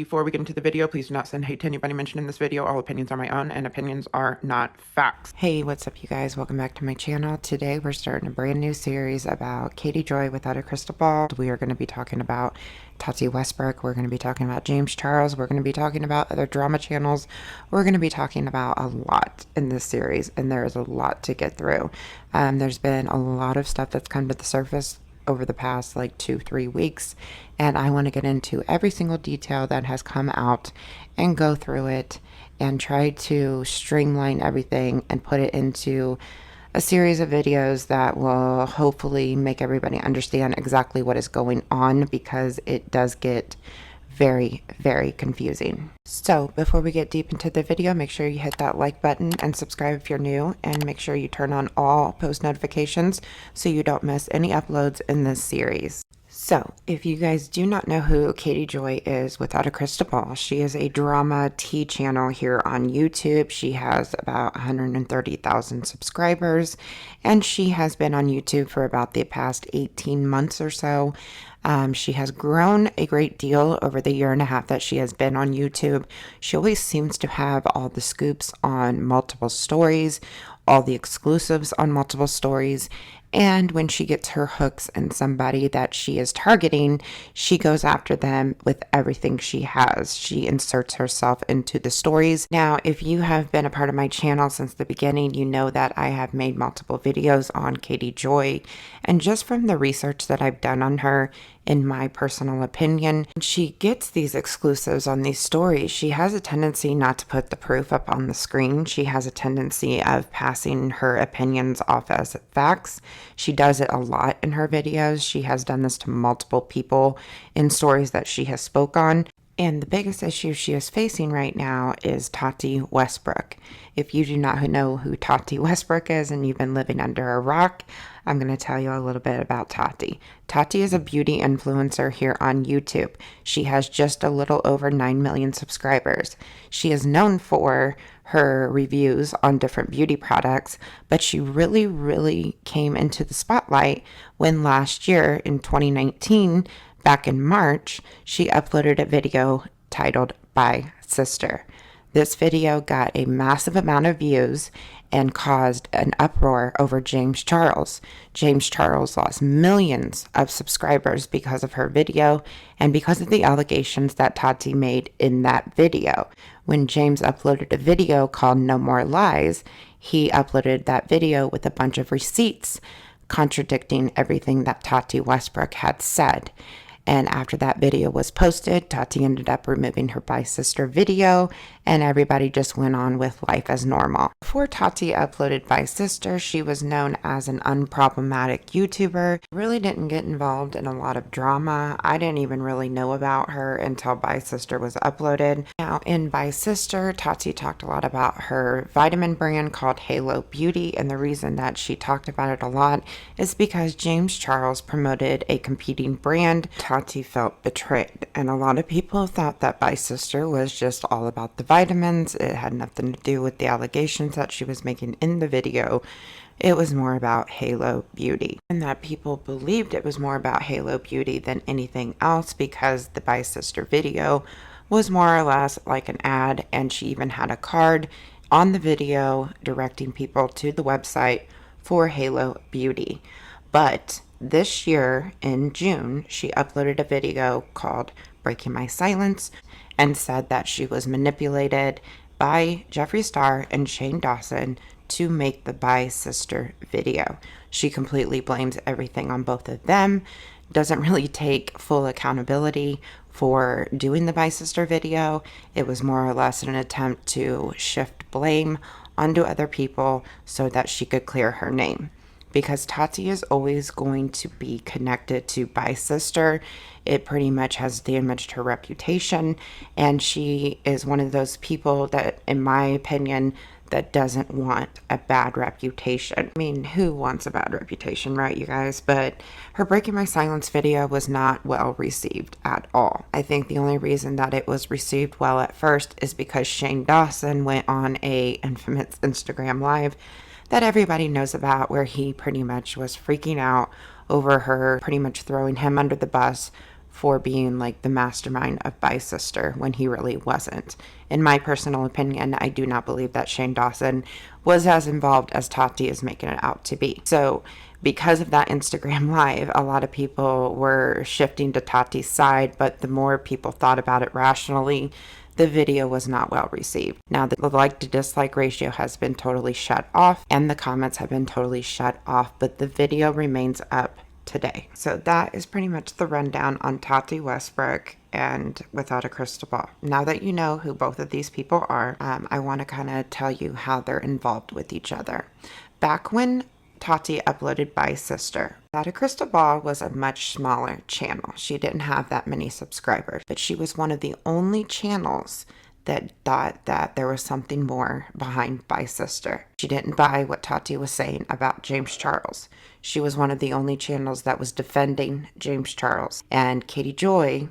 Before we get into the video, please do not send hate to anybody mentioned in this video. All opinions are my own, and opinions are not facts. Hey, what's up, you guys? Welcome back to my channel. Today, we're starting a brand new series about Katie Joy without a crystal ball. We are going to be talking about Tati Westbrook. We're going to be talking about James Charles. We're going to be talking about other drama channels. We're going to be talking about a lot in this series, and there is a lot to get through. There's been a lot of stuff that's come to the surface over the past like 2-3 weeks, and I want to get into every single detail that has come out and go through it and try to streamline everything and put it into a series of videos that will hopefully make everybody understand exactly what is going on, because it does get very, very confusing. So before we get deep into the video, make sure you hit that like button and subscribe if you're new, and make sure you turn on all post notifications so you don't miss any uploads in this series. So, if you guys do not know who Katie Joy is without a crystal ball, she is a drama tea channel here on YouTube. She has about 130,000 subscribers, and she has been on YouTube for about the past 18 months or so. She has grown a great deal over the year and a half that she has been on YouTube. She always seems to have all the scoops on multiple stories, all the exclusives on multiple stories. And when she gets her hooks in somebody that she is targeting, she goes after them with everything she has. She inserts herself into the stories. Now, if you have been a part of my channel since the beginning, you know that I have made multiple videos on Katie Joy. And just from the research that I've done on her, in my personal opinion, she gets these exclusives on these stories. She has a tendency not to put the proof up on the screen. She has a tendency of passing her opinions off as facts. She does it a lot in her videos. She has done this to multiple people in stories that she has spoke on. And the biggest issue she is facing right now is Tati Westbrook. If you do not know who Tati Westbrook is and you've been living under a rock, I'm going to tell you a little bit about Tati. Tati is a beauty influencer here on YouTube. She has just a little over 9 million subscribers. She is known for her reviews on different beauty products, but she really came into the spotlight when last year in 2019, back in March, she uploaded a video titled "Bye Sister." This video got a massive amount of views and caused an uproar over James Charles. James Charles lost millions of subscribers because of her video and because of the allegations that Tati made in that video. When James uploaded a video called "No More Lies," he uploaded that video with a bunch of receipts contradicting everything that Tati Westbrook had said. And after that video was posted, Tati ended up removing her "Bye Sister" video, and everybody just went on with life as normal. Before Tati uploaded "Bye Sister," she was known as an unproblematic YouTuber. Really didn't get involved in a lot of drama. I didn't even really know about her until "Bye Sister" was uploaded. Now, in "Bye Sister," Tati talked a lot about her vitamin brand called Halo Beauty, and the reason that she talked about it a lot is because James Charles promoted a competing brand. Tati felt betrayed, and a lot of people thought that "Bye Sister" was just all about the vitamins. It had nothing to do with the allegations that she was making in the video. It was more about Halo Beauty, and that people believed it was more about Halo Beauty than anything else because the "Bye Sister" video was more or less like an ad, and she even had a card on the video directing people to the website for Halo Beauty. But this year in June, she uploaded a video called "Breaking My Silence" and said that she was manipulated by Jeffree Star and Shane Dawson to make the "Bye Sister" video. She completely blames everything on both of them, doesn't really take full accountability for doing the "Bye Sister" video. It was more or less an attempt to shift blame onto other people so that she could clear her name. Because Tati is always going to be connected to "Bye Sister," it pretty much has damaged her reputation, and she is one of those people that, in my opinion, that doesn't want a bad reputation. I mean, who wants a bad reputation, right, you guys? But her "Breaking My Silence" video was not well received at all. I think the only reason that it was received well at first is because Shane Dawson went on a infamous Instagram live that everybody knows about, where he pretty much was freaking out over her pretty much throwing him under the bus for being like the mastermind of Bi Sister when he really wasn't. In my personal opinion, I do not believe that Shane Dawson was as involved as Tati is making it out to be. So because of that Instagram live, a lot of people were shifting to Tati's side, but the more people thought about it rationally, the video was not well received. Now, the like to dislike ratio has been totally shut off and the comments have been totally shut off, but the video remains up today. So that is pretty much the rundown on Tati Westbrook and Without a Crystal Ball. Now that you know who both of these people are, I want to kind of tell you how they're involved with each other. Back when Tati uploaded Bi Sister, Without a Crystal Ball was a much smaller channel. She didn't have that many subscribers, but she was one of the only channels that thought that there was something more behind Bi Sister. She didn't buy what Tati was saying about James Charles. She was one of the only channels that was defending James Charles. And Katie Joy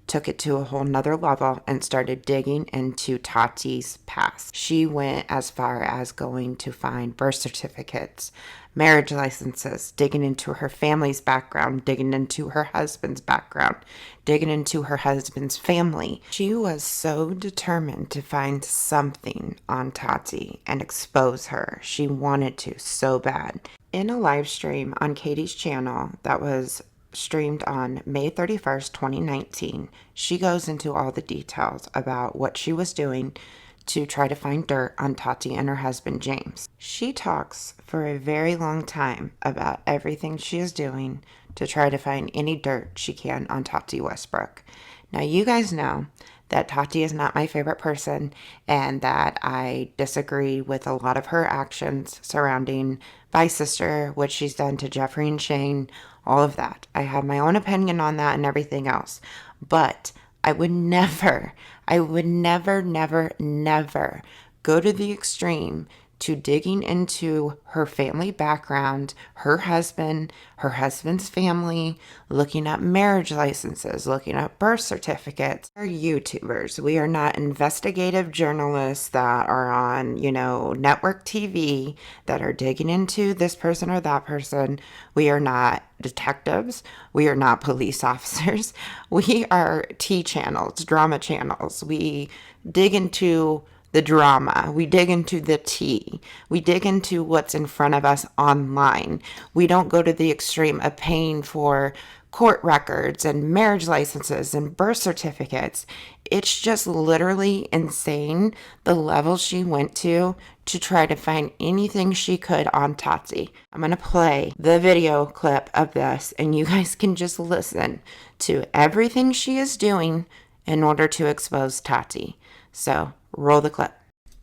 took it to a whole nother level and started digging into Tati's past. She went as far as going to find birth certificates, marriage licenses, digging into her family's background, digging into her husband's background, digging into her husband's family. She was so determined to find something on Tati and expose her. She wanted to so bad. In a live stream on Katie's channel that was streamed on May 31st, 2019, she goes into all the details about what she was doing to try to find dirt on Tati and her husband, James. She talks for a very long time about everything she is doing to try to find any dirt she can on Tati Westbrook. Now, you guys know that Tati is not my favorite person and that I disagree with a lot of her actions surrounding Bi Sister, what she's done to Jeffree and Shane, all of that. I have my own opinion on that and everything else. But I would never, never go to the extreme to digging into her family background, her husband's family, looking up marriage licenses, looking up birth certificates. We're YouTubers. We are not investigative journalists that are on, network TV that are digging into this person or that person. We are not detectives. We are not police officers. We are T channels, drama channels. We dig into the drama. We dig into the tea. We dig into what's in front of us online. We don't go to the extreme of paying for court records and marriage licenses and birth certificates. It's just literally insane the level she went to try to find anything she could on Tati. I'm going to play the video clip of this and you guys can just listen to everything she is doing in order to expose Tati. So roll the clip.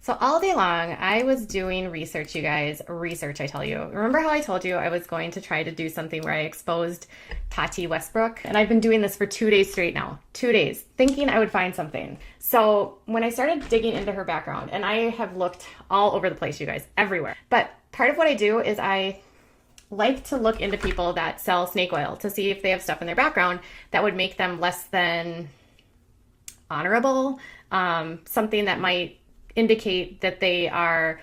So all day long, I was doing research, you guys. Research, I tell you. Remember how I told you I was going to try to do something where I exposed Tati Westbrook? And I've been doing this for 2 days straight now. 2 days, thinking I would find something. So when I started digging into her background, and I have looked all over the place, you guys, everywhere. But part of what I do is I like to look into people that sell snake oil to see if they have stuff in their background that would make them less than honorable, something that might indicate that they are,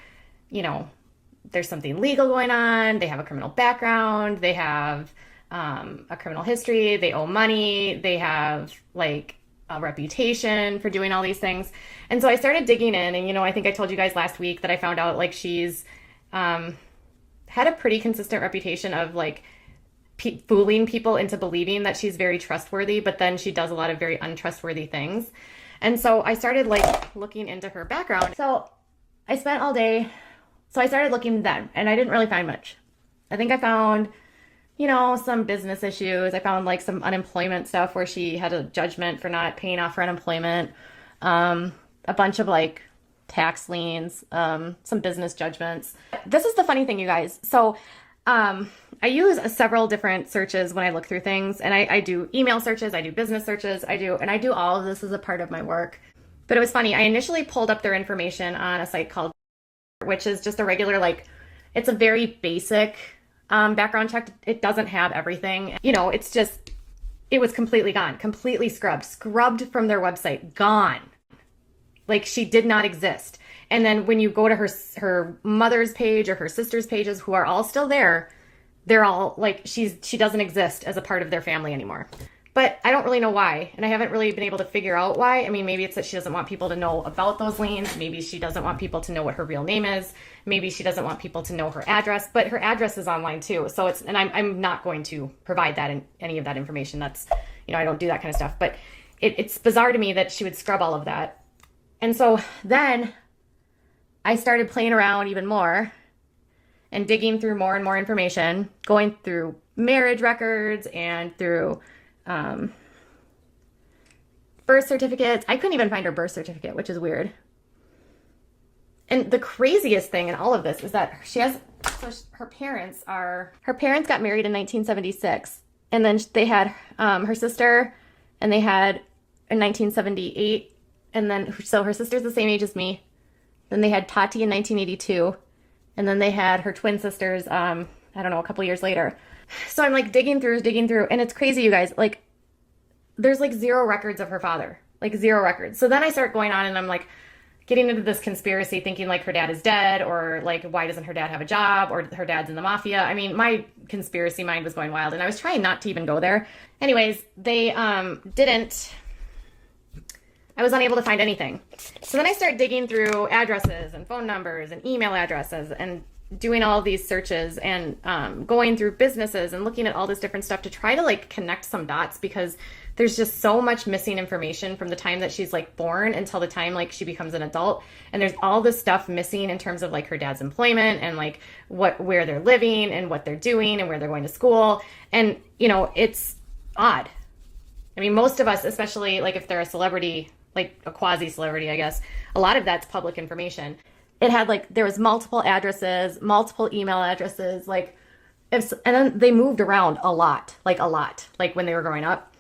there's something legal going on, they have a criminal background, they have a criminal history, they owe money, they have like a reputation for doing all these things. And so I started digging in and, I think I told you guys last week that I found out like she's had a pretty consistent reputation of like fooling people into believing that she's very trustworthy, but then she does a lot of very untrustworthy things. And so I started like looking into her background. So I spent all day. So I started looking then and I didn't really find much. I think I found, some business issues. I found like some unemployment stuff where she had a judgment for not paying off her unemployment. A bunch of like tax liens, some business judgments. This is the funny thing, you guys. So I use several different searches when I look through things, and I do email searches, I do business searches, I do all of this as a part of my work. But it was funny. I initially pulled up their information on a site called, which is just a regular, it's a very basic background check. It doesn't have everything. It's just, it was completely gone, completely scrubbed from their website, gone. Like she did not exist. And then when you go to her mother's page or her sister's pages, who are all still there, they're all like, she doesn't exist as a part of their family anymore. But I don't really know why, and I haven't really been able to figure out why. I mean, maybe it's that she doesn't want people to know about those liens. Maybe she doesn't want people to know what her real name is. Maybe she doesn't want people to know her address, but her address is online too. So it's, and I'm not going to provide that in any of that information. That's, I don't do that kind of stuff. But it's bizarre to me that she would scrub all of that. And so then I started playing around even more and digging through more and more information, going through marriage records and through birth certificates. I couldn't even find her birth certificate, which is weird. And the craziest thing in all of this is that her parents got married in 1976. And then they had her sister, and they had in 1978. And then, so her sister's the same age as me. Then they had Tati in 1982. And then they had her twin sisters, I don't know, a couple years later. So I'm like digging through, and it's crazy, you guys. Like, there's like 0 records of her father, like 0 records. So then I start going on and I'm like getting into this conspiracy, thinking like her dad is dead, or like, why doesn't her dad have a job, or her dad's in the mafia. I mean, my conspiracy mind was going wild, and I was trying not to even go there. Anyways, they didn't. I was unable to find anything. So then I start digging through addresses and phone numbers and email addresses and doing all of these searches and going through businesses and looking at all this different stuff to try to like connect some dots, because there's just so much missing information from the time that she's like born until the time like she becomes an adult. And there's all this stuff missing in terms of like her dad's employment and like where they're living and what they're doing and where they're going to school. And, it's odd. I mean, most of us, especially like if they're a celebrity, like a quasi-celebrity, I guess, a lot of that's public information. It had like, there was multiple addresses, multiple email addresses, and then they moved around a lot, like when they were growing up.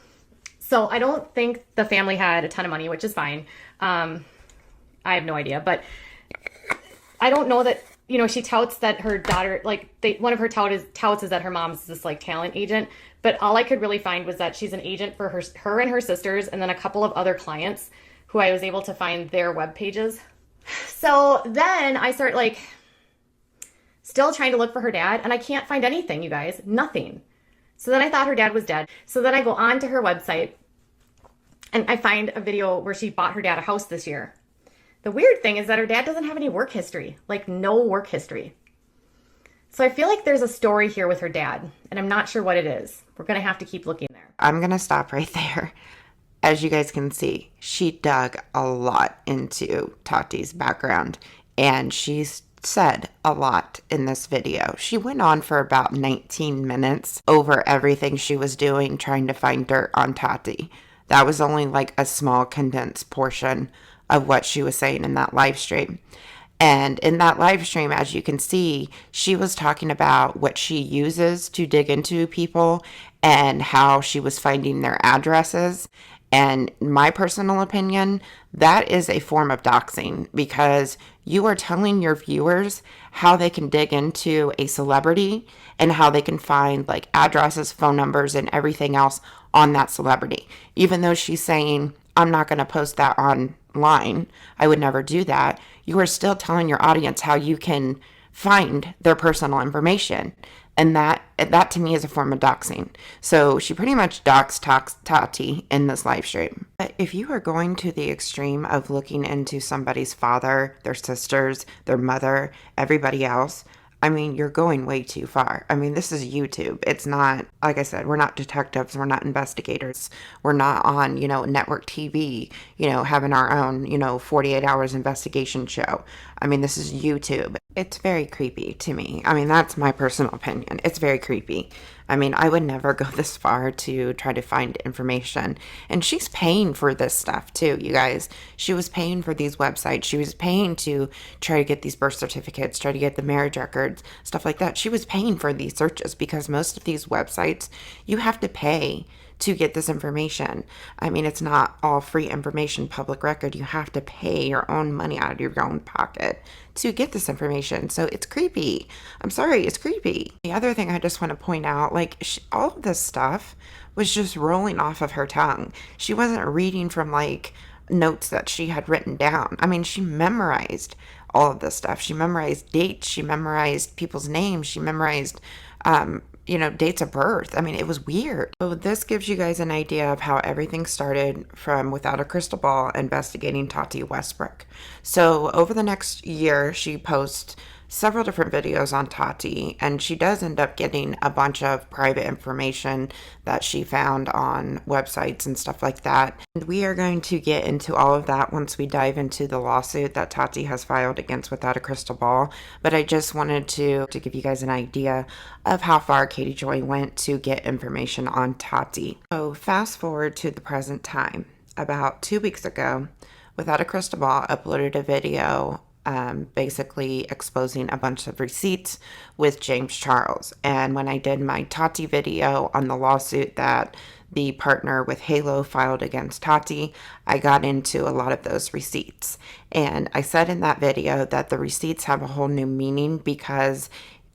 So I don't think the family had a ton of money, which is fine. I have no idea, but I don't know that, she touts that her daughter, one of her touts is that her mom's this like talent agent, but all I could really find was that she's an agent for her and her sisters, and then a couple of other clients who I was able to find their web pages. So then I start like still trying to look for her dad, and I can't find anything, you guys, nothing. So then I thought her dad was dead. So then I go on to her website and I find a video where she bought her dad a house this year. The weird thing is that her dad doesn't have any work history, like no work history. So I feel like there's a story here with her dad, and I'm not sure what it is. We're going to have to keep looking there. I'm going to stop right there. As you guys can see, she dug a lot into Tati's background, and she's said a lot in this video. She went on for about 19 minutes over everything she was doing, trying to find dirt on Tati. That was only like a small condensed portion of what she was saying in that live stream. And in that live stream, as you can see, she was talking about what she uses to dig into people and how she was finding their addresses. And my personal opinion, that is a form of doxing, because you are telling your viewers how they can dig into a celebrity and how they can find like addresses, phone numbers, and everything else on that celebrity. Even though she's saying, I'm not going to post that online, I would never do that, you are still telling your audience how you can find their personal information. And that to me is a form of doxing. So she pretty much doxed Tati in this live stream. But if you are going to the extreme of looking into somebody's father, their sisters, their mother, everybody else, I mean, you're going way too far. I mean, this is YouTube. It's not, like I said, we're not detectives. We're not investigators. We're not on, network TV, having our own, 48 hours investigation show. I mean, this is YouTube. It's very creepy to me. I mean, that's my personal opinion. It's very creepy. I mean, I would never go this far to try to find information. And she's paying for this stuff too, you guys. She was paying for these websites. She was paying to try to get these birth certificates, try to get the marriage records, stuff like that. She was paying for these searches because most of these websites, you have to pay to get this information. I mean, it's not all free information, public record. You have to pay your own money out of your own pocket to get this information. So it's creepy. I'm sorry, it's creepy. The other thing I just want to point out, all of this stuff was just rolling off of her tongue. She wasn't reading from notes that she had written down. I mean, she memorized all of this stuff. She memorized dates. She memorized people's names. She memorized dates of birth. I mean, it was weird. So this gives you guys an idea of how everything started from Without a Crystal Ball investigating Tati Westbrook. So over the next year, she posts several different videos on Tati, and she does end up getting a bunch of private information that she found on websites and stuff like that. And we are going to get into all of that once we dive into the lawsuit that Tati has filed against Without a Crystal Ball. But I just wanted to give you guys an idea of how far Katie Joy went to get information on Tati. So fast forward to the present time. About 2 weeks ago, Without a Crystal Ball uploaded a video basically exposing a bunch of receipts with James Charles. And when I did my Tati video on the lawsuit that the partner with Halo filed against Tati, I got into a lot of those receipts. And I said in that video that the receipts have a whole new meaning because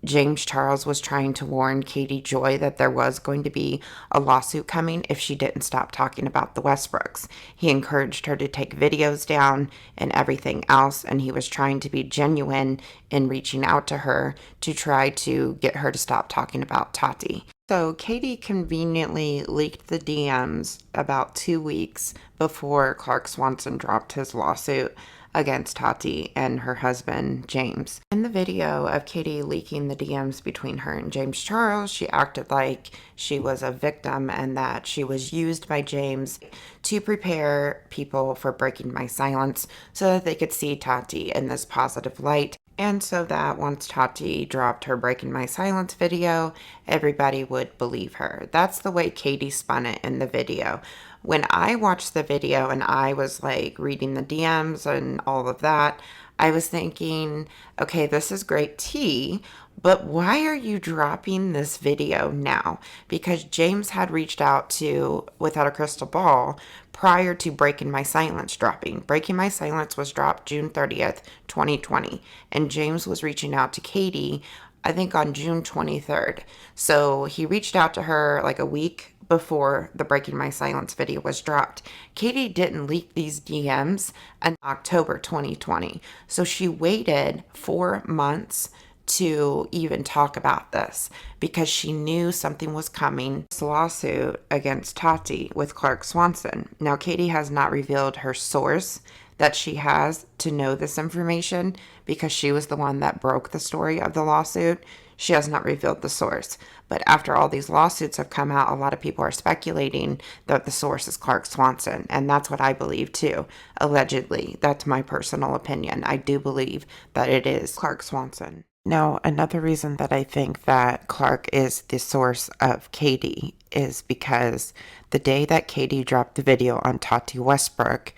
James Charles was trying to warn Katie Joy that there was going to be a lawsuit coming if she didn't stop talking about the Westbrooks. He encouraged her to take videos down and everything else, and he was trying to be genuine in reaching out to her to try to get her to stop talking about Tati. So Katie conveniently leaked the DMs about 2 weeks before Clark Swanson dropped his lawsuit against Tati and her husband, James. In the video of Katie leaking the DMs between her and James Charles, she acted like she was a victim and that she was used by James to prepare people for breaking my silence so that they could see Tati in this positive light. And so that once Tati dropped her Breaking My Silence video, everybody would believe her. That's the way Katie spun it in the video. When I watched the video and I was like reading the DMs and all of that, I was thinking, okay, this is great tea, but why are you dropping this video now? Because James had reached out to Without a Crystal Ball prior to Breaking My Silence dropping. Breaking My Silence was dropped June 30th, 2020, and James was reaching out to Katie, I think on June 23rd. So he reached out to her like a week before the Breaking My Silence video was dropped. Katie didn't leak these DMs in October 2020. So she waited 4 months to even talk about this because she knew something was coming. This lawsuit against Tati with Clark Swanson. Now, Katie has not revealed her source that she has to know this information because she was the one that broke the story of the lawsuit. She has not revealed the source. But after all these lawsuits have come out, a lot of people are speculating that the source is Clark Swanson. And that's what I believe too. Allegedly. That's my personal opinion. I do believe that it is Clark Swanson. Now, another reason that I think that Clark is the source of Katie is because the day that Katie dropped the video on Tati Westbrook,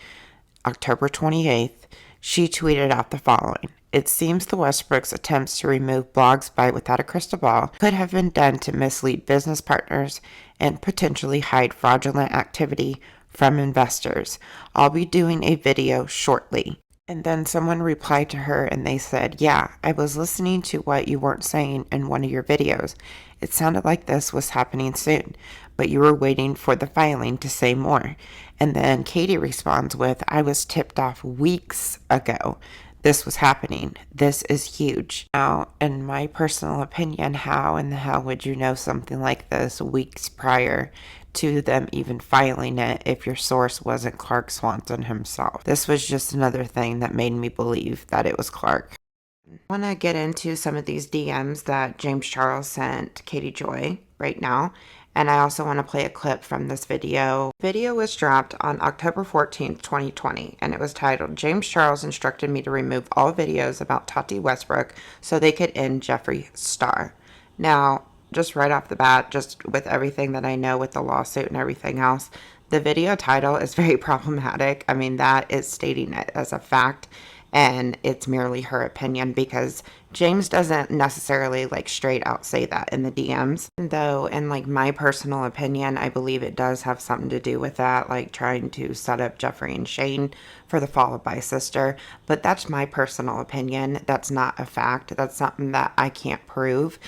October 28th, she tweeted out the following. It seems the Westbrooks' attempts to remove blogs by Without a Crystal Ball could have been done to mislead business partners and potentially hide fraudulent activity from investors. I'll be doing a video shortly. And then someone replied to her and they said, yeah, I was listening to what you weren't saying in one of your videos. It sounded like this was happening soon, but you were waiting for the filing to say more. And then Katie responds with, I was tipped off weeks ago. This was happening. This is huge. Now, in my personal opinion, how in the hell would you know something like this weeks prior to them even filing it if your source wasn't Clark Swanson himself? This was just another thing that made me believe that it was Clark. I want to get into some of these DMs that James Charles sent Katie Joy right now. And I also want to play a clip from this video. The video was dropped on October 14th, 2020, and it was titled, James Charles instructed me to remove all videos about Tati Westbrook so they could end Jeffree Star. Now, just right off the bat, just with everything that I know with the lawsuit and everything else, the video title is very problematic. I mean, that is stating it as a fact, and it's merely her opinion because James doesn't necessarily like straight out say that in the DMs. Though, in like my personal opinion, I believe it does have something to do with that, like trying to set up Jeffree and Shane for the fall of my sister. But that's my personal opinion. That's not a fact. That's something that I can't prove.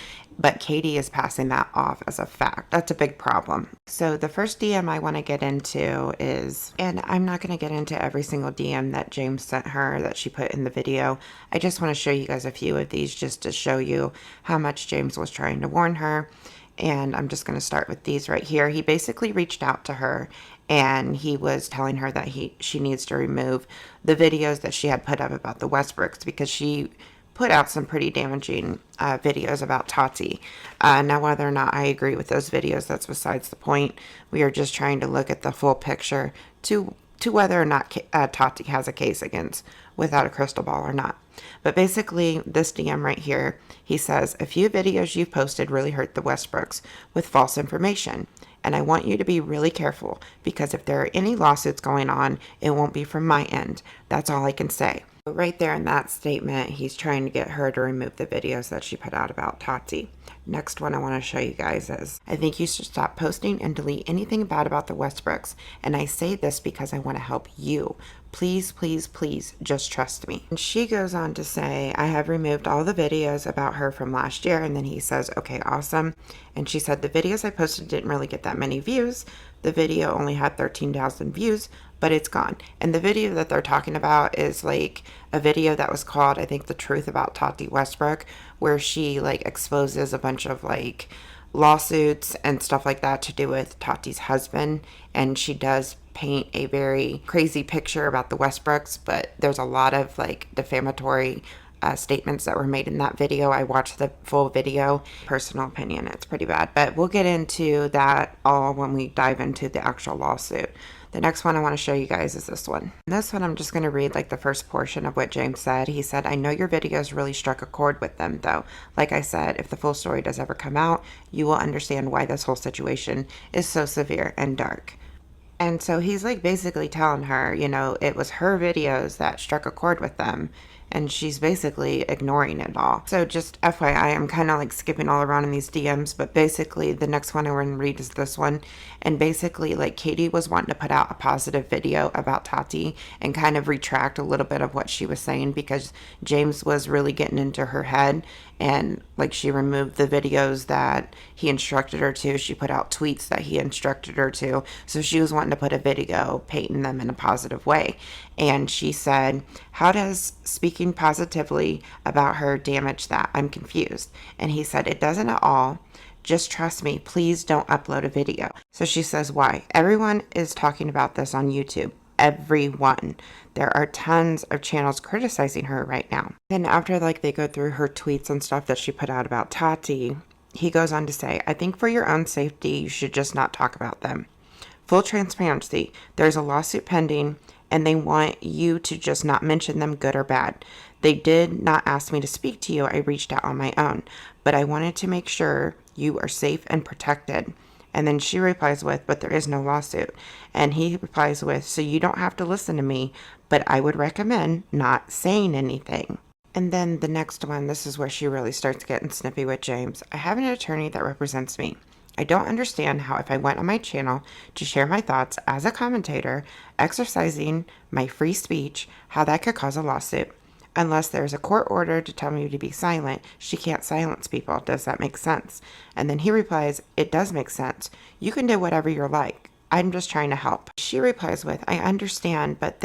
But Katie is passing that off as a fact. That's a big problem. So the first DM I want to get into is, and I'm not going to get into every single DM that James sent her that she put in the video. I just want to show you guys a few of these just to show you how much James was trying to warn her. And I'm just going to start with these right here. He basically reached out to her and he was telling her that she needs to remove the videos that she had put up about the Westbrooks, because she put out some pretty damaging videos about Tati. Now, whether or not I agree with those videos, that's besides the point. We are just trying to look at the full picture to whether or not Tati has a case against Without a Crystal Ball or not. But basically, this DM right here, he says, a few videos you've posted really hurt the Westbrooks with false information. And I want you to be really careful, because if there are any lawsuits going on, it won't be from my end. That's all I can say. Right there in that statement, he's trying to get her to remove the videos that she put out about Tati. Next one I want to show you guys is, I think you should stop posting and delete anything bad about the Westbrooks. And I say this because I want to help you. Please, please, please, just trust me. And she goes on to say, I have removed all the videos about her from last year. And then he says, okay, awesome. And she said, the videos I posted didn't really get that many views. The video only had 13,000 views, but it's gone. And the video that they're talking about is like a video that was called, I think, The Truth About Tati Westbrook, where she like exposes a bunch of like lawsuits and stuff like that to do with Tati's husband. And she does paint a very crazy picture about the Westbrooks, but there's a lot of like defamatory statements that were made in that video. I watched the full video. Personal opinion, it's pretty bad, but we'll get into that all when we dive into the actual lawsuit. The next one I want to show you guys is this one. This one I'm just going to read like the first portion of what James said. He said, I know your videos really struck a chord with them though. Like I said, if the full story does ever come out, you will understand why this whole situation is so severe and dark. And so he's like basically telling her, you know, it was her videos that struck a chord with them. And she's basically ignoring it all. So just FYI, I'm kind of like skipping all around in these DMs, but basically the next one I want to read is this one. And basically like Katie was wanting to put out a positive video about Tati and kind of retract a little bit of what she was saying, because James was really getting into her head, and like she removed the videos that he instructed her to. She put out tweets that he instructed her to. So she was wanting to put a video painting them in a positive way. And she said, how does speaking positively about her damage that? I'm confused. And he said, it doesn't at all. Just trust me. Please don't upload a video. So she says, why? Everyone is talking about this on YouTube. Everyone. There are tons of channels criticizing her right now. Then after like they go through her tweets and stuff that she put out about Tati, he goes on to say, I think for your own safety, you should just not talk about them. Full transparency. There's a lawsuit pending, and they want you to just not mention them, good or bad. They did not ask me to speak to you. I reached out on my own, but I wanted to make sure you are safe and protected. And then she replies with, but there is no lawsuit. And he replies with, so you don't have to listen to me, but I would recommend not saying anything. And then the next one, this is where she really starts getting snippy with James. I have an attorney that represents me. I don't understand how if I went on my channel to share my thoughts as a commentator, exercising my free speech, how that could cause a lawsuit. Unless there's a court order to tell me to be silent, she can't silence people. Does that make sense? And then he replies, it does make sense. You can do whatever you're like. I'm just trying to help. She replies with, I understand, but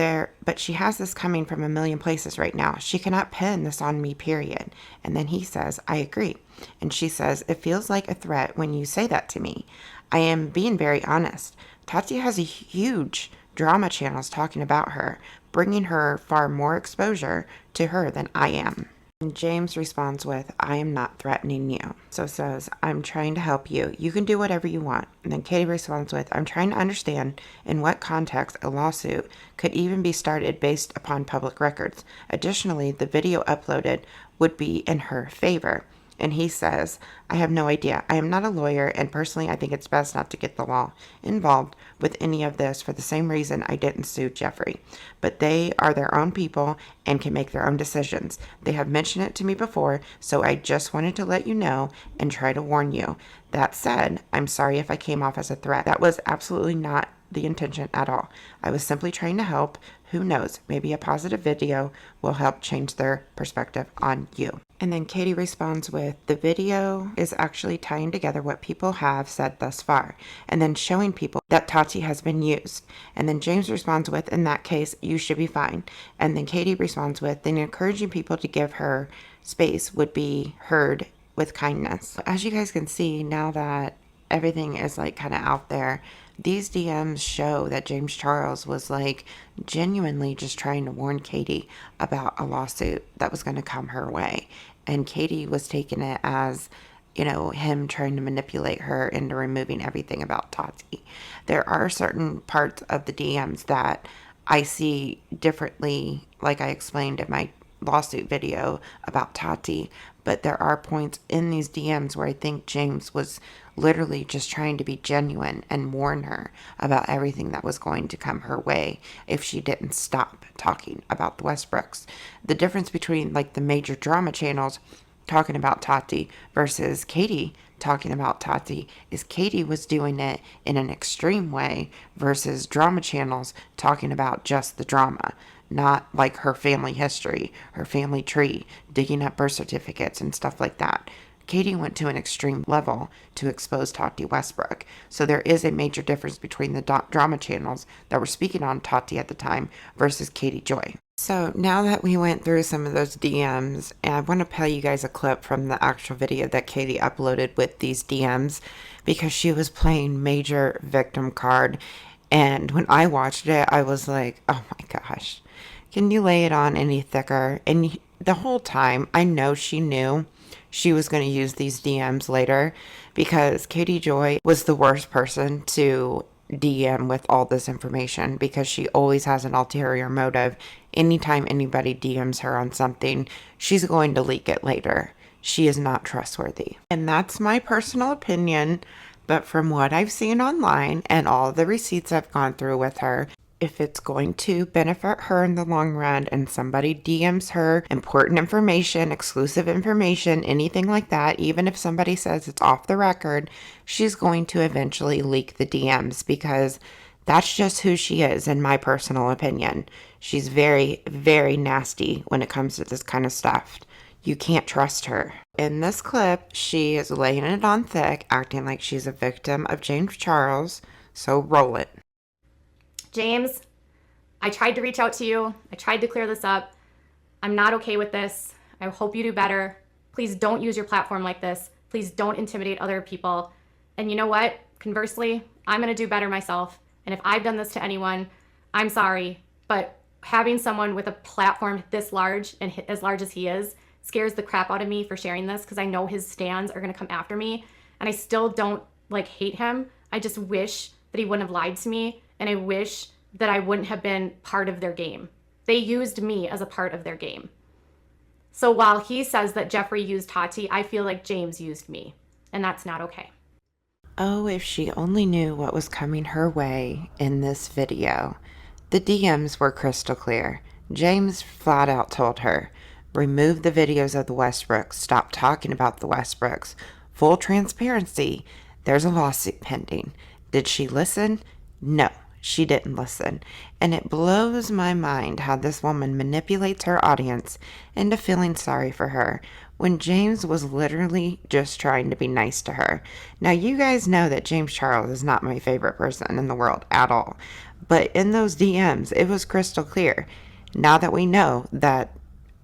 she has this coming from a million places right now. She cannot pin this on me, period. And then he says, I agree. And she says, it feels like a threat when you say that to me. I am being very honest. Tati has a huge drama channels talking about her, bringing her far more exposure to her than I am. And James responds with, I am not threatening you. So says, I'm trying to help you. You can do whatever you want. And then Katie responds with, I'm trying to understand in what context a lawsuit could even be started based upon public records. Additionally, the video uploaded would be in her favor. And he says, I have no idea. I am not a lawyer, and personally, I think it's best not to get the law involved with any of this for the same reason I didn't sue Jeffrey. But they are their own people and can make their own decisions. They have mentioned it to me before, so I just wanted to let you know and try to warn you. That said, I'm sorry if I came off as a threat. That was absolutely not the intention at all. I was simply trying to help. Who knows, maybe a positive video will help change their perspective on you. And then Katie responds with, the video is actually tying together what people have said thus far, and then showing people that Tati has been used. And then James responds with, in that case, you should be fine. And then Katie responds with, then encouraging people to give her space would be heard with kindness. As you guys can see, now that everything is like kind of out there, these DMs show that James Charles was like genuinely just trying to warn Katie about a lawsuit that was going to come her way. And Katie was taking it as, you know, him trying to manipulate her into removing everything about Tati. There are certain parts of the DMs that I see differently, like I explained in my lawsuit video about Tati, but there are points in these DMs where I think James was literally just trying to be genuine and warn her about everything that was going to come her way if she didn't stop talking about the Westbrooks. The difference between like the major drama channels talking about Tati versus Katie talking about Tati is Katie was doing it in an extreme way versus drama channels talking about just the drama, not like her family history, her family tree, digging up birth certificates and stuff like that. Katie went to an extreme level to expose Tati Westbrook. So there is a major difference between the drama channels that were speaking on Tati at the time versus Katie Joy. So now that we went through some of those DMs, I want to play you guys a clip from the actual video that Katie uploaded with these DMs because she was playing major victim card. And when I watched it, I was like, oh my gosh, can you lay it on any thicker? And the whole time, I know she knew she was going to use these DMs later because Katie Joy was the worst person to DM with all this information because she always has an ulterior motive. Anytime anybody DMs her on something, she's going to leak it later. She is not trustworthy. And that's my personal opinion, but from what I've seen online and all the receipts I've gone through with her, if it's going to benefit her in the long run and somebody DMs her important information, exclusive information, anything like that, even if somebody says it's off the record, she's going to eventually leak the DMs because that's just who she is, in my personal opinion. She's very, very nasty when it comes to this kind of stuff. You can't trust her. In this clip, she is laying it on thick, acting like she's a victim of James Charles, so roll it. James, I tried to reach out to you. I tried to clear this up. I'm not okay with this. I hope you do better. Please don't use your platform like this. Please don't intimidate other people. And you know what? Conversely, I'm going to do better myself. And if I've done this to anyone, I'm sorry. But having someone with a platform this large and as large as he is scares the crap out of me for sharing this because I know his stands are going to come after me. And I still don't hate him. I just wish that he wouldn't have lied to me. And I wish that I wouldn't have been part of their game. They used me as a part of their game. So while he says that Jeffrey used Tati, I feel like James used me. And that's not okay. Oh, if she only knew what was coming her way in this video. The DMs were crystal clear. James flat out told her, remove the videos of the Westbrooks. Stop talking about the Westbrooks. Full transparency. There's a lawsuit pending. Did she listen? No. She didn't listen. And it blows my mind how this woman manipulates her audience into feeling sorry for her when James was literally just trying to be nice to her. Now, you guys know that James Charles is not my favorite person in the world at all. But in those DMs, it was crystal clear. Now that we know that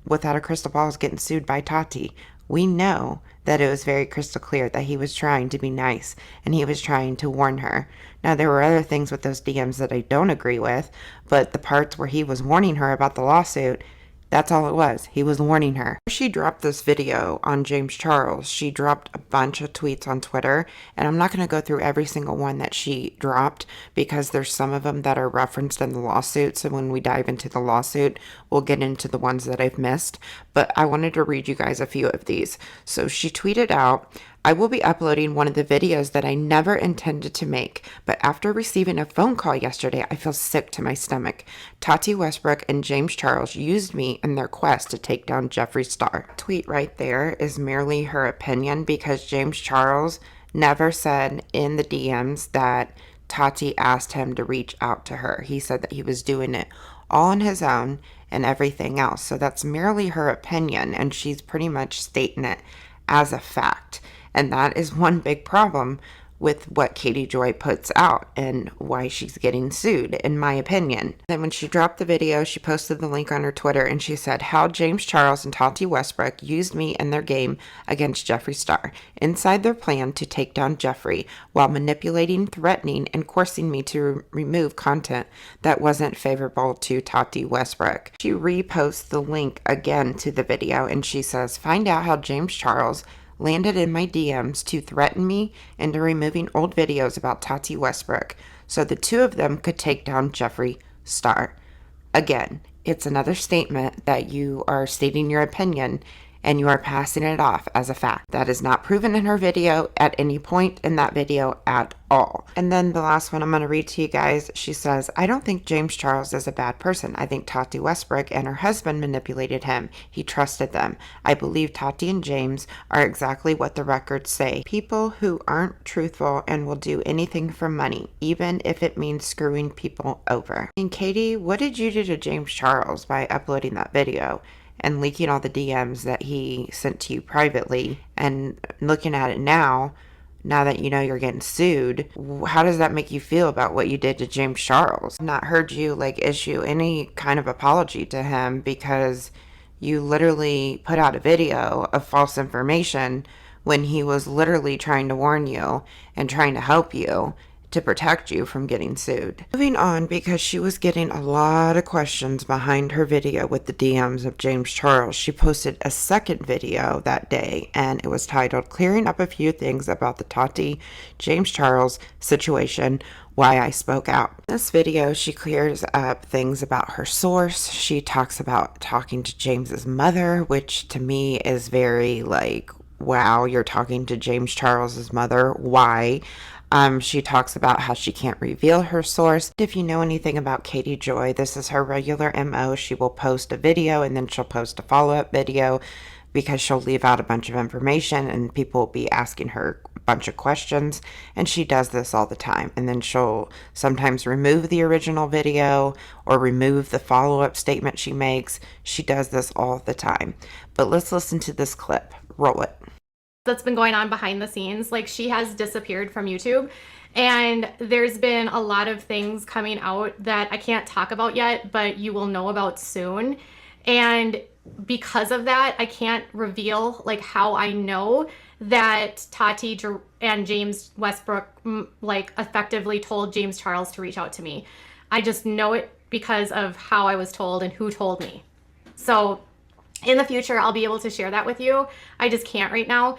Without a Crystal Ball is getting sued by Tati, we know that it was very crystal clear that he was trying to be nice and he was trying to warn her. Now, there were other things with those DMs that I don't agree with, but the parts where he was warning her about the lawsuit, that's all it was. He was warning her. She dropped this video on James Charles. She dropped a bunch of tweets on Twitter, and I'm not going to go through every single one that she dropped because there's some of them that are referenced in the lawsuit. So when we dive into the lawsuit, we'll get into the ones that I've missed. But I wanted to read you guys a few of these. So she tweeted out, I will be uploading one of the videos that I never intended to make, but after receiving a phone call yesterday, I feel sick to my stomach. Tati Westbrook and James Charles used me in their quest to take down Jeffree Star. Tweet right there is merely her opinion because James Charles never said in the DMs that Tati asked him to reach out to her. He said that he was doing it all on his own and everything else. So that's merely her opinion, and she's pretty much stating it as a fact. And that is one big problem with what Katie Joy puts out and why she's getting sued, in my opinion. Then when she dropped the video, she posted the link on her Twitter and she said, "How James Charles and Tati Westbrook used me in their game against Jeffree Star, inside their plan to take down Jeffree, while manipulating, threatening, and coercing me to remove content that wasn't favorable to Tati Westbrook." She reposts the link again to the video and she says, "Find out how James Charles landed in my DMs to threaten me into removing old videos about Tati Westbrook so the two of them could take down Jeffree Star." Again, it's another statement that you are stating your opinion and you are passing it off as a fact. That is not proven in her video at any point in that video at all. And then the last one I'm going to read to you guys, she says, "I don't think James Charles is a bad person. I think Tati Westbrook and her husband manipulated him. He trusted them. I believe Tati and James are exactly what the records say. People who aren't truthful and will do anything for money, even if it means screwing people over." And Katie, what did you do to James Charles by uploading that video and leaking all the DMs that he sent to you privately? And looking at it now that you know you're getting sued, how does that make you feel about what you did to James Charles? I've not heard you issue any kind of apology to him, because you literally put out a video of false information when he was literally trying to warn you and trying to help you to protect you from getting sued. Moving on, because she was getting a lot of questions behind her video with the DMs of James Charles, she posted a second video that day and it was titled, "Clearing Up a Few Things About the Tati James Charles Situation, Why I Spoke Out." In this video, she clears up things about her source. She talks about talking to James's mother, which to me is very wow, you're talking to James Charles's mother. Why? She talks about how she can't reveal her source. If you know anything about Katie Joy, this is her regular MO. She will post a video and then she'll post a follow-up video, because she'll leave out a bunch of information and people will be asking her a bunch of questions. And she does this all the time. And then she'll sometimes remove the original video or remove the follow-up statement she makes. She does this all the time. But let's listen to this clip. Roll it. That's been going on behind the scenes. She has disappeared from YouTube, and there's been a lot of things coming out that I can't talk about yet, but you will know about soon. And because of that, I can't reveal how I know that Tati and James Westbrook effectively told James Charles to reach out to me. I just know it because of how I was told and who told me. So in the future, I'll be able to share that with you. I just can't right now.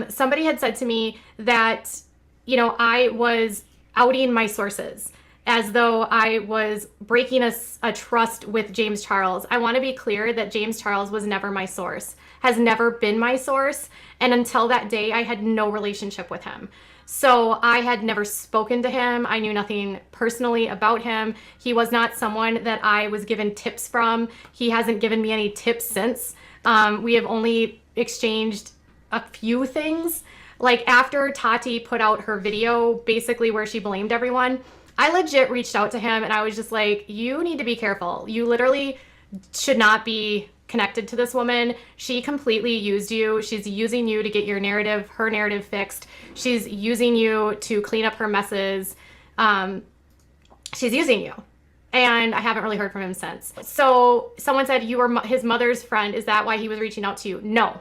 Somebody had said to me that, I was outing my sources as though I was breaking a trust with James Charles. I want to be clear that James Charles was never my source, has never been my source. And until that day, I had no relationship with him. So I had never spoken to him. I knew nothing personally about him. He was not someone that I was given tips from. He hasn't given me any tips since. We have only exchanged a few things. After Tati put out her video, basically where she blamed everyone, I legit reached out to him and I was just like, you need to be careful. You literally should not be connected to this woman. She completely used you. She's using you to get her narrative fixed. She's using you to clean up her messes. She's using you. And I haven't really heard from him since. So someone said you were his mother's friend. Is that why he was reaching out to you? No.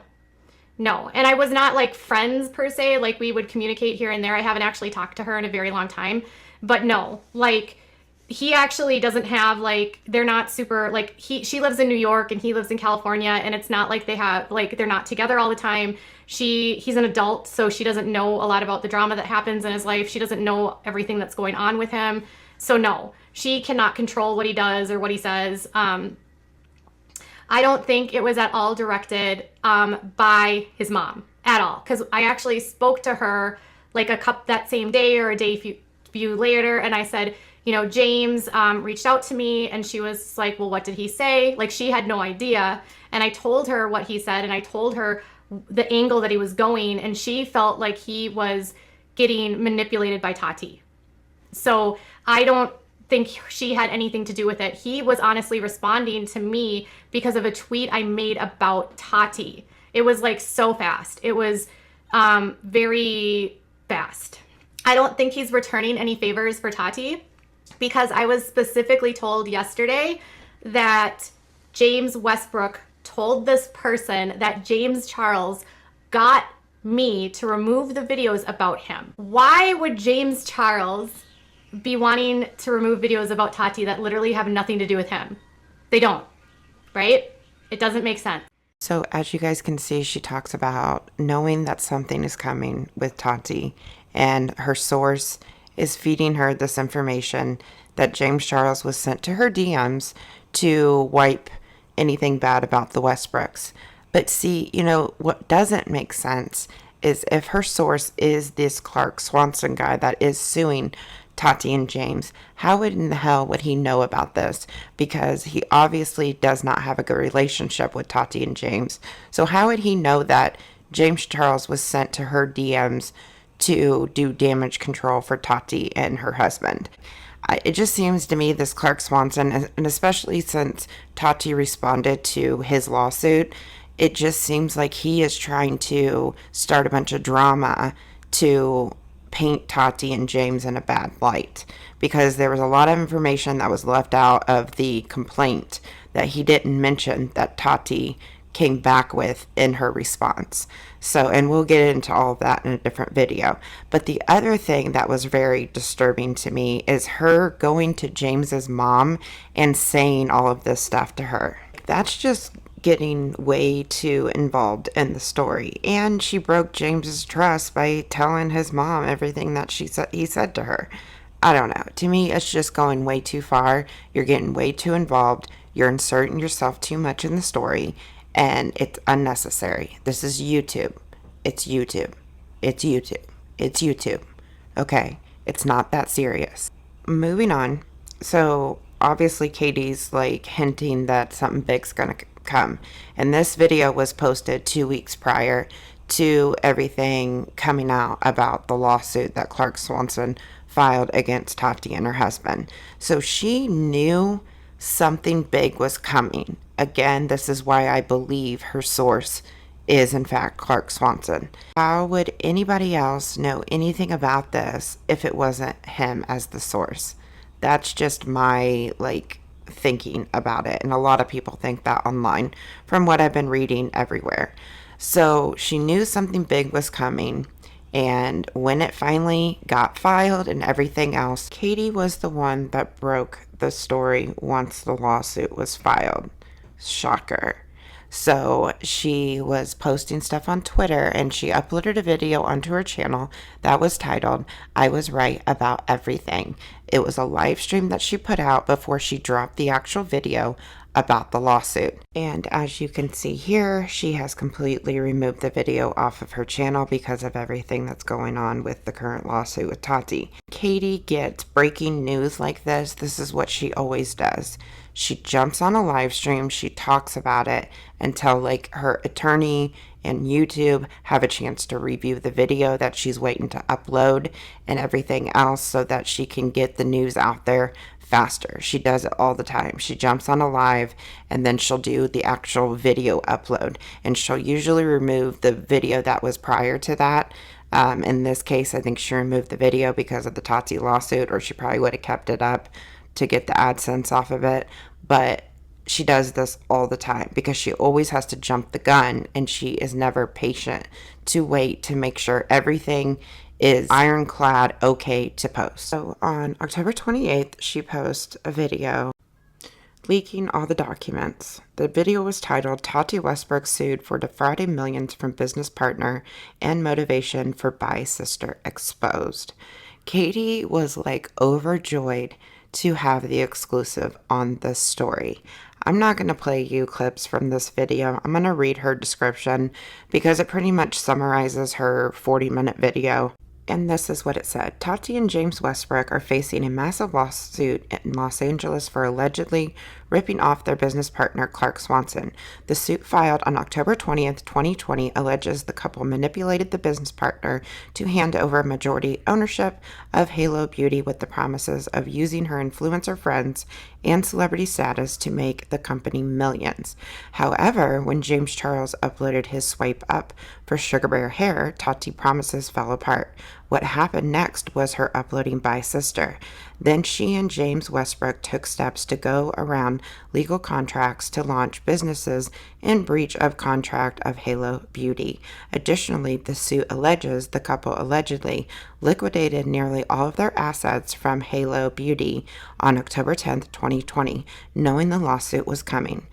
And I was not friends per se. We would communicate here and there. I haven't actually talked to her in a very long time. But no, he actually doesn't have they're not super she lives in New York and he lives in California, and it's not they have they're not together all the time. He's an adult, so she doesn't know a lot about the drama that happens in his life. She doesn't know everything that's going on with him. So no, she cannot control what he does or what he says. I don't think it was at all directed by his mom at all, because I actually spoke to her that same day or a day few later, and I said, James reached out to me, and she was like, well, what did he say? She had no idea. And I told her what he said, and I told her the angle that he was going, and she felt like he was getting manipulated by Tati. So I don't think she had anything to do with it. He was honestly responding to me because of a tweet I made about Tati. It was so fast. It was very fast. I don't think he's returning any favors for Tati, because I was specifically told yesterday that James Westbrook told this person that James Charles got me to remove the videos about him. Why would James Charles be wanting to remove videos about Tati that literally have nothing to do with him? They don't, right? It doesn't make sense. So as you guys can see, she talks about knowing that something is coming with Tati, and her source is feeding her this information that James Charles was sent to her DMs to wipe anything bad about the Westbrooks. But see, you know, what doesn't make sense is if her source is this Clark Swanson guy that is suing Tati and James, how in the hell would he know about this? Because he obviously does not have a good relationship with Tati and James. So how would he know that James Charles was sent to her DMs to do damage control for Tati and her husband? It just seems to me this Clark Swanson, and especially since Tati responded to his lawsuit, it just seems like he is trying to start a bunch of drama to paint Tati and James in a bad light, because there was a lot of information that was left out of the complaint that he didn't mention that Tati came back with in her response. So, and we'll get into all of that in a different video. But the other thing that was very disturbing to me is her going to James's mom and saying all of this stuff to her. That's just getting way too involved in the story. And she broke James's trust by telling his mom everything that he said to her. I don't know. To me, it's just going way too far. You're getting way too involved. You're inserting yourself too much in the story, and it's unnecessary. This is YouTube. It's YouTube. It's YouTube. It's YouTube. Okay? It's not that serious. Moving on. So, obviously, Katie's like hinting that something big's gonna come. And this video was posted 2 weeks prior to everything coming out about the lawsuit that Clark Swanson filed against Tati and her husband. So she knew something big was coming. Again, this is why I believe her source is in fact Clark Swanson. How would anybody else know anything about this if it wasn't him as the source? That's just my thinking about it, and a lot of people think that online from what I've been reading everywhere. So she knew something big was coming, and when it finally got filed and everything else, Katie was the one that broke the story once the lawsuit was filed. Shocker. So she was posting stuff on Twitter, and she uploaded a video onto her channel that was titled, "I Was Right About Everything." It was a live stream that she put out before she dropped the actual video about the lawsuit. And as you can see here, she has completely removed the video off of her channel because of everything that's going on with the current lawsuit with Tati. Katie gets breaking news like this. This is what she always does. She jumps on a live stream, she talks about it until her attorney and YouTube have a chance to review the video that she's waiting to upload and everything else so that she can get the news out there faster. She does it all the time. She jumps on a live and then she'll do the actual video upload, and she'll usually remove the video that was prior to that. In this case, I think she removed the video because of the Tati lawsuit, or she probably would have kept it up to get the AdSense off of it. But she does this all the time because she always has to jump the gun, and she is never patient to wait to make sure everything is ironclad okay to post. So on October 28th, she posts a video leaking all the documents. The video was titled, "Tati Westbrook Sued for Defrauding Millions from Business Partner and Motivation for Bi Sister Exposed." Katie was overjoyed to have the exclusive on this story. I'm not going to play you clips from this video. I'm going to read her description because it pretty much summarizes her 40-minute video. And this is what it said. Tati and James Westbrook are facing a massive lawsuit in Los Angeles for allegedly ripping off their business partner Clark Swanson. The suit filed on October 20th, 2020 alleges the couple manipulated the business partner to hand over majority ownership of Halo Beauty with the promises of using her influencer friends and celebrity status to make the company millions. However, when James Charles uploaded his swipe up for Sugar Bear hair, Tati promises fell apart. What happened next was her uploading by sister. Then she and James Westbrook took steps to go around legal contracts to launch businesses in breach of contract of Halo Beauty. Additionally, the suit alleges the couple allegedly liquidated nearly all of their assets from Halo Beauty on October 10th, 2020, knowing the lawsuit was coming.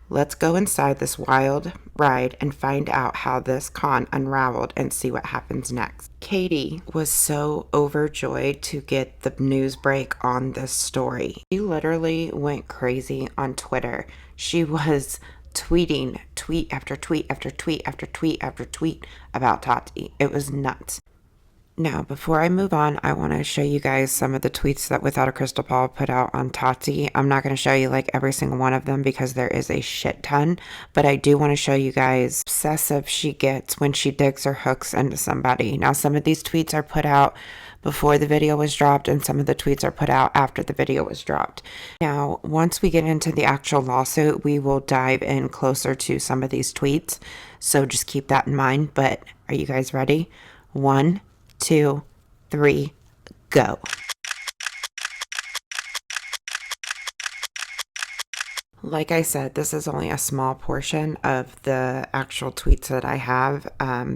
Let's go inside this wild ride and find out how this con unraveled and see what happens next. Katie was so overjoyed to get the news break on this story. She literally went crazy on Twitter. She was tweeting tweet after tweet after tweet after tweet after tweet about Tati. It was nuts. Now, before I move on, I want to show you guys some of the tweets that Without a Crystal Ball put out on Tati. I'm not going to show you like every single one of them because there is a shit ton, but I do want to show you guys obsessive she gets when she digs her hooks into somebody. Now, some of these tweets are put out before the video was dropped and some of the tweets are put out after the video was dropped. Now, once we get into the actual lawsuit, we will dive in closer to some of these tweets. So just keep that in mind. But are you guys ready? 1, 2, 3, go. Like I said, this is only a small portion of the actual tweets that I have.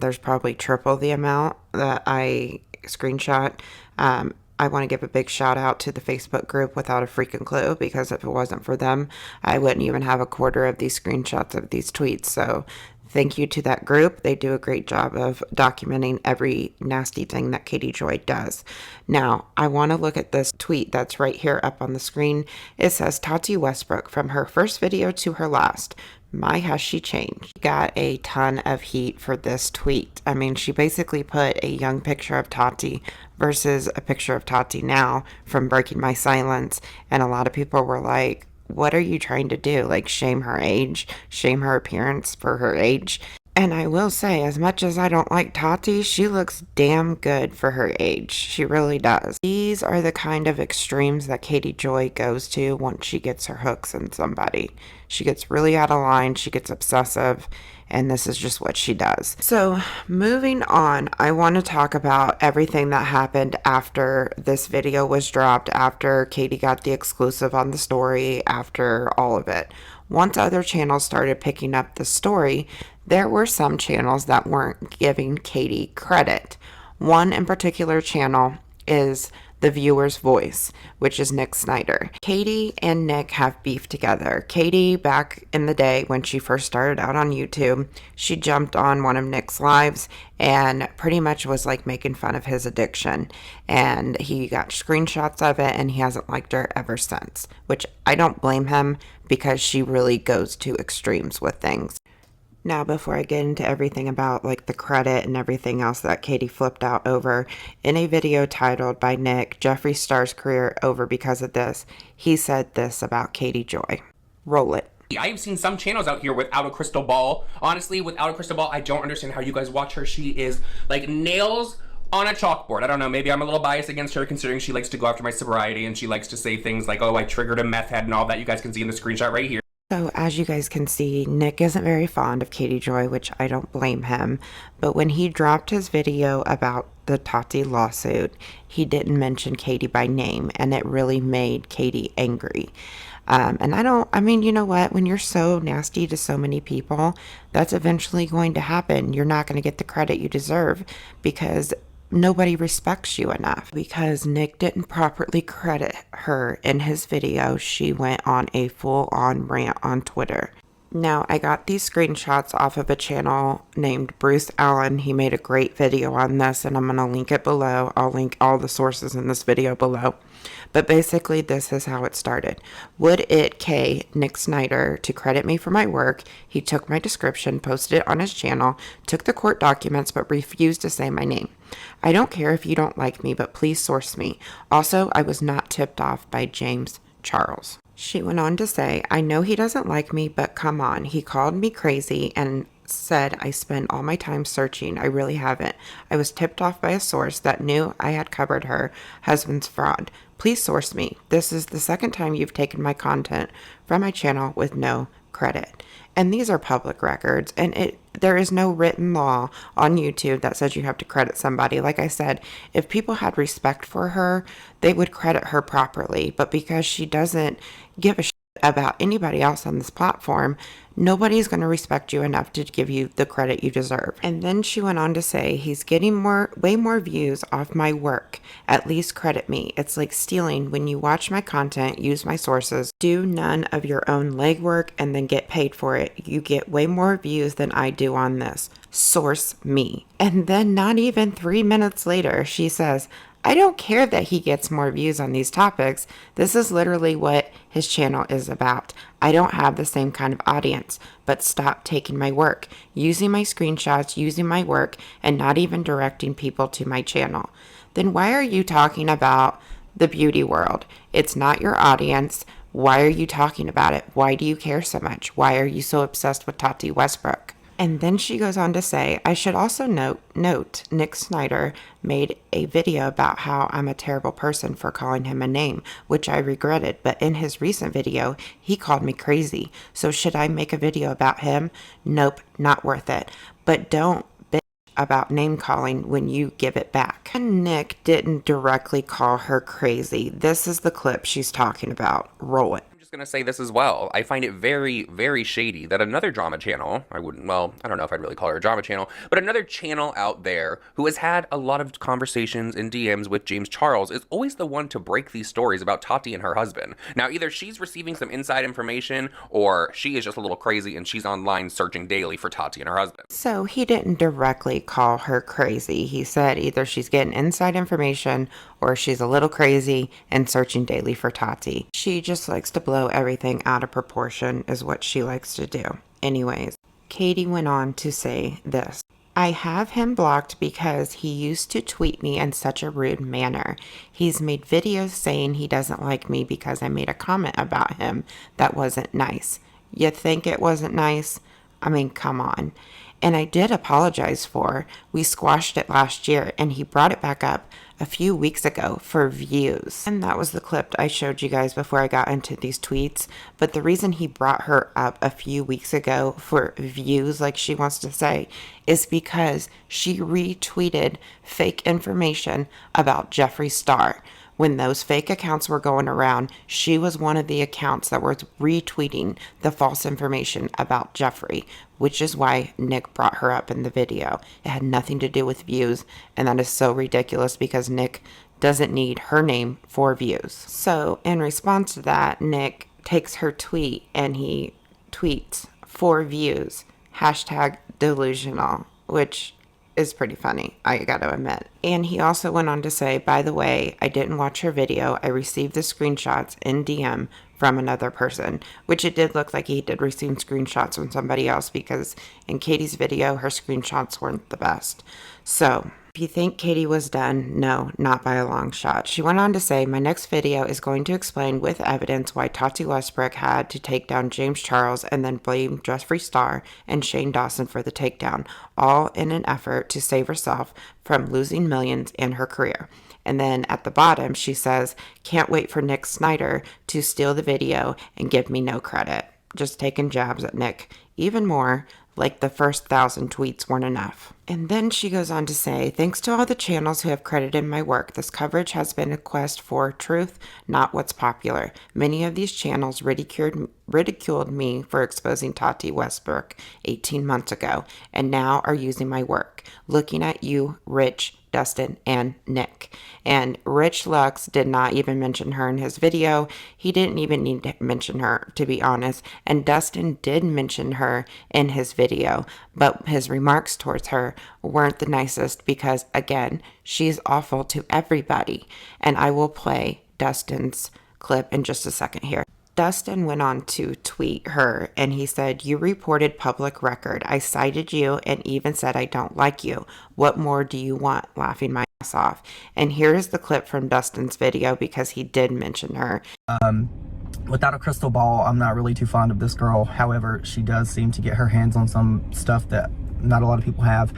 There's probably triple the amount that I screenshot. I want to give a big shout out to the Facebook group Without a Freaking Clue, because if it wasn't for them, I wouldn't even have a quarter of these screenshots of these tweets. So thank you to that group. They do a great job of documenting every nasty thing that Katie Joy does. Now, I want to look at this tweet that's right here up on the screen. It says, Tati Westbrook, from her first video to her last, my, has she changed? Got a ton of heat for this tweet. I mean, she basically put a young picture of Tati versus a picture of Tati now from Breaking My Silence. And a lot of people were like, what are you trying to do? Like, shame her age, shame her appearance for her age. And I will say, as much as I don't like Tati, she looks damn good for her age. She really does. These are the kind of extremes that Katie Joy goes to once she gets her hooks in somebody. She gets really out of line, she gets obsessive, and this is just what she does. So moving on, I want to talk about everything that happened after this video was dropped, after Katie got the exclusive on the story, after all of it. Once other channels started picking up the story, there were some channels that weren't giving Katie credit. One in particular channel is The Viewer's Voice, which is Nick Snyder. Katie and Nick have beef together. Katie, back in the day when she first started out on YouTube, she jumped on one of Nick's lives and pretty much was like making fun of his addiction. And he got screenshots of it and he hasn't liked her ever since, which I don't blame him because she really goes to extremes with things. Now, before I get into everything about like the credit and everything else that Katie flipped out over, in a video titled by Nick, Jeffree Star's career over because of this, he said this about Katie Joy. Roll it. I have seen some channels out here without a crystal ball. Honestly, without a crystal ball, I don't understand how you guys watch her. She is like nails on a chalkboard. I don't know, maybe I'm a little biased against her considering she likes to go after my sobriety and she likes to say things like, oh, I triggered a meth head and all that. You guys can see in the screenshot right here. So as you guys can see, Nick isn't very fond of Katie Joy, which I don't blame him. But when he dropped his video about the Tati lawsuit, he didn't mention Katie by name, and it really made Katie angry. I mean, you know what? When you're so nasty to so many people, that's eventually going to happen. You're not going to get the credit you deserve because nobody respects you enough. Because Nick didn't properly credit her in his video, she went on a full-on rant on Twitter. Now, I got these screenshots off of a channel named Bruce Allen. He made a great video on this, and I'm going to link it below. I'll link all the sources in this video below. But basically, this is how it started. Would it K Nick Snyder to credit me for my work? He took my description, posted it on his channel, took the court documents, but refused to say my name. I don't care if you don't like me, but please source me. Also, I was not tipped off by James Charles. She went on to say, I know he doesn't like me, but come on. He called me crazy and said I spend all my time searching. I really haven't. I was tipped off by a source that knew I had covered her husband's fraud. Please source me. This is the second time you've taken my content from my channel with no credit. And these are public records, and there is no written law on YouTube that says you have to credit somebody. Like I said, if people had respect for her, they would credit her properly. But because she doesn't give a shit about anybody else on this platform, nobody's going to respect you enough to give you the credit you deserve. And then she went on to say, he's getting way more views off my work. At least credit me. It's like stealing. When you watch my content, use my sources, do none of your own legwork, and then get paid for it. You get way more views than I do on this. Source me. And then not even 3 minutes later, she says, I don't care that he gets more views on these topics. This is literally what his channel is about. I don't have the same kind of audience, but stop taking my work, using my screenshots, using my work, and not even directing people to my channel. Then why are you talking about the beauty world? It's not your audience. Why are you talking about it? Why do you care so much? Why are you so obsessed with Tati Westbrook? And then she goes on to say, I should also note Nick Snyder made a video about how I'm a terrible person for calling him a name, which I regretted. But in his recent video, he called me crazy. So should I make a video about him? Nope, not worth it. But don't bitch about name calling when you give it back. And Nick didn't directly call her crazy. This is the clip she's talking about. Roll it. Gonna say this as well. I find it very, very shady that another drama channel, I don't know if I'd really call her a drama channel, but another channel out there who has had a lot of conversations in DMs with James Charles is always the one to break these stories about Tati and her husband. Now, either she's receiving some inside information or she is just a little crazy and she's online searching daily for Tati and her husband. So he didn't directly call her crazy. He said either she's getting inside information or she's a little crazy and searching daily for Tati. She just likes to blow everything out of proportion is what she likes to do. Anyways, Katie went on to say this. I have him blocked because he used to tweet me in such a rude manner. He's made videos saying he doesn't like me because I made a comment about him that wasn't nice. You think it wasn't nice? I mean, come on. And I did apologize for. We squashed it last year and he brought it back up a few weeks ago for views. And that was the clip I showed you guys before I got into these tweets. But the reason he brought her up a few weeks ago for views, like she wants to say, is because she retweeted fake information about Jeffree Star. When those fake accounts were going around, she was one of the accounts that was retweeting the false information about Jeffree, which is why Nick brought her up in the video. It had nothing to do with views, and that is so ridiculous because Nick doesn't need her name for views. So in response to that, Nick takes her tweet and he tweets for views, #delusional, which is pretty funny, I gotta admit. And he also went on to say, by the way, I didn't watch her video. I received the screenshots in DM from another person, which it did look like he did receive screenshots from somebody else because in Katie's video, her screenshots weren't the best. So if you think Katie was done, no, not by a long shot. She went on to say, my next video is going to explain with evidence why Tati Westbrook had to take down James Charles and then blame Jeffree Star and Shane Dawson for the takedown, all in an effort to save herself from losing millions in her career. And then at the bottom, she says, can't wait for Nick Snyder to steal the video and give me no credit. Just taking jabs at Nick. Even more, like the first 1,000 tweets weren't enough. And then she goes on to say, thanks to all the channels who have credited my work, this coverage has been a quest for truth, not what's popular. Many of these channels ridiculed me for exposing Tati Westbrook 18 months ago, and now are using my work. Looking at you, Rich, Dustin, and Nick. And Rich Lux did not even mention her in his video. He didn't even need to mention her, to be honest. And Dustin did mention her in his video, but his remarks towards her weren't the nicest because, again, she's awful to everybody. And I will play Dustin's clip in just a second here. Dustin went on to tweet her and he said, you reported public record. I cited you and even said I don't like you. What more do you want? Laughing my ass off. And here is the clip from Dustin's video because he did mention her. Without a crystal ball, I'm not really too fond of this girl. However, she does seem to get her hands on some stuff that not a lot of people have.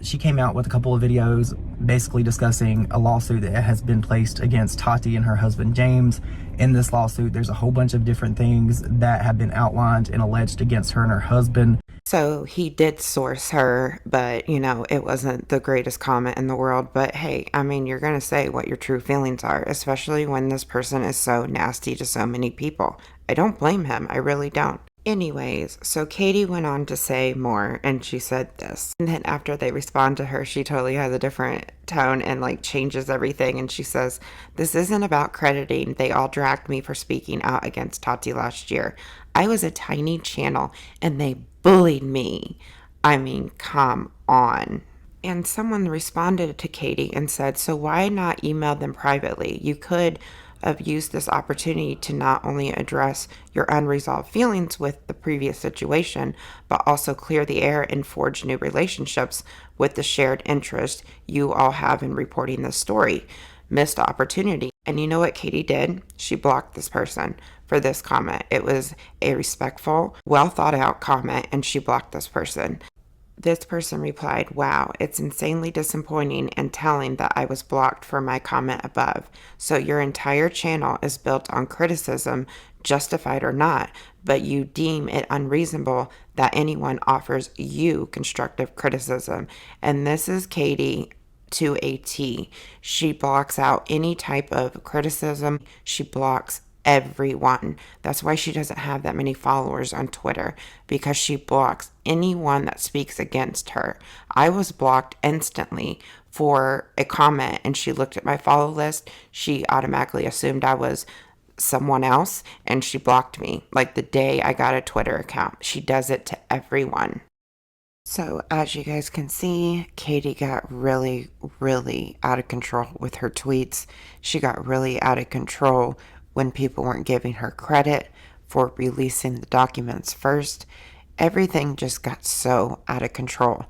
She came out with a couple of videos basically discussing a lawsuit that has been placed against Tati and her husband James. In this lawsuit, there's a whole bunch of different things that have been outlined and alleged against her and her husband. So he did source her, but you know, it wasn't the greatest comment in the world. But hey, I mean, you're going to say what your true feelings are, especially when this person is so nasty to so many people. I don't blame him. I really don't. Anyways, so Katie went on to say more, and she said this. And then after they respond to her, she totally has a different tone and like changes everything. And she says, "This isn't about crediting. They all dragged me for speaking out against Tati last year. I was a tiny channel and they bullied me. I mean, come on." And someone responded to Katie and said, "So why not email them privately? You could have used this opportunity to not only address your unresolved feelings with the previous situation, but also clear the air and forge new relationships with the shared interest you all have in reporting this story. Missed opportunity." And you know what Katie did? She blocked this person for this comment. It was a respectful, well thought out comment, and she blocked this person. This person replied, "Wow, it's insanely disappointing and telling that I was blocked for my comment above. So your entire channel is built on criticism, justified or not, but you deem it unreasonable that anyone offers you constructive criticism." And this is Katie to a T. She blocks out any type of criticism. She blocks everyone. That's why she doesn't have that many followers on Twitter, because she blocks anyone that speaks against her. I was blocked instantly for a comment, and she looked at my follow list. She automatically assumed I was someone else, and she blocked me like the day I got a Twitter account. She does it to everyone. So as you guys can see, Katie got really, really out of control with her tweets. She got really out of control when people weren't giving her credit for releasing the documents first. Everything just got so out of control.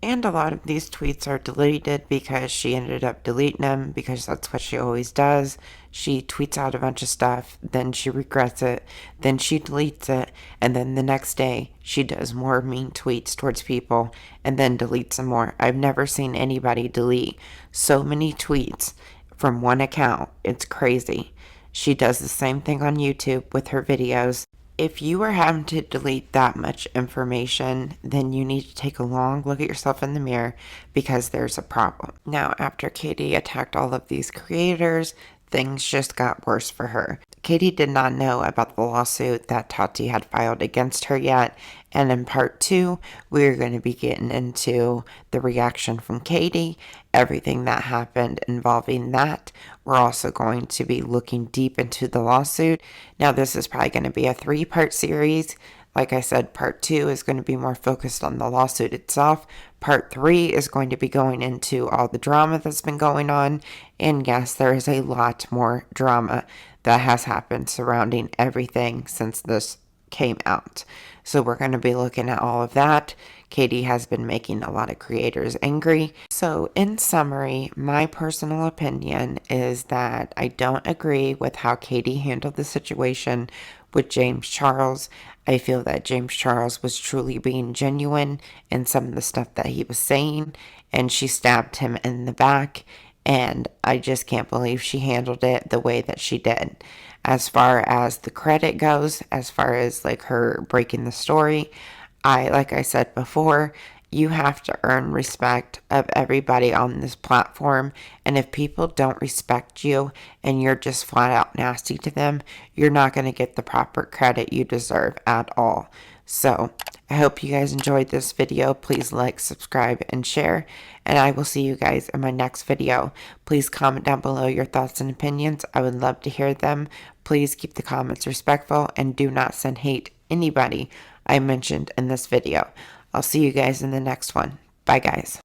And a lot of these tweets are deleted because she ended up deleting them, because that's what she always does. She tweets out a bunch of stuff, then she regrets it, then she deletes it, and then the next day she does more mean tweets towards people and then deletes some more. I've never seen anybody delete so many tweets from one account. It's crazy. She does the same thing on YouTube with her videos. If you are having to delete that much information, then you need to take a long look at yourself in the mirror, because there's a problem. Now, after Katie attacked all of these creators, things just got worse for her. Katie did not know about the lawsuit that Tati had filed against her yet, and in part 2, we're going to be getting into the reaction from Katie, everything that happened involving that. We're also going to be looking deep into the lawsuit. Now, this is probably going to be a 3-part series. Like I said, part 2 is going to be more focused on the lawsuit itself. Part 3 is going to be going into all the drama that's been going on. And yes, there is a lot more drama that has happened surrounding everything since this came out. So we're going to be looking at all of that. Katie has been making a lot of creators angry. So in summary, my personal opinion is that I don't agree with how Katie handled the situation with James Charles. I feel that James Charles was truly being genuine in some of the stuff that he was saying, and she stabbed him in the back, and I just can't believe she handled it the way that she did. As far as the credit goes, as far as like her breaking the story, like I said before, you have to earn respect of everybody on this platform. And if people don't respect you and you're just flat out nasty to them, you're not going to get the proper credit you deserve at all. So I hope you guys enjoyed this video. Please like, subscribe, and share. And I will see you guys in my next video. Please comment down below your thoughts and opinions. I would love to hear them. Please keep the comments respectful and do not send hate anybody I mentioned in this video. I'll see you guys in the next one. Bye, guys.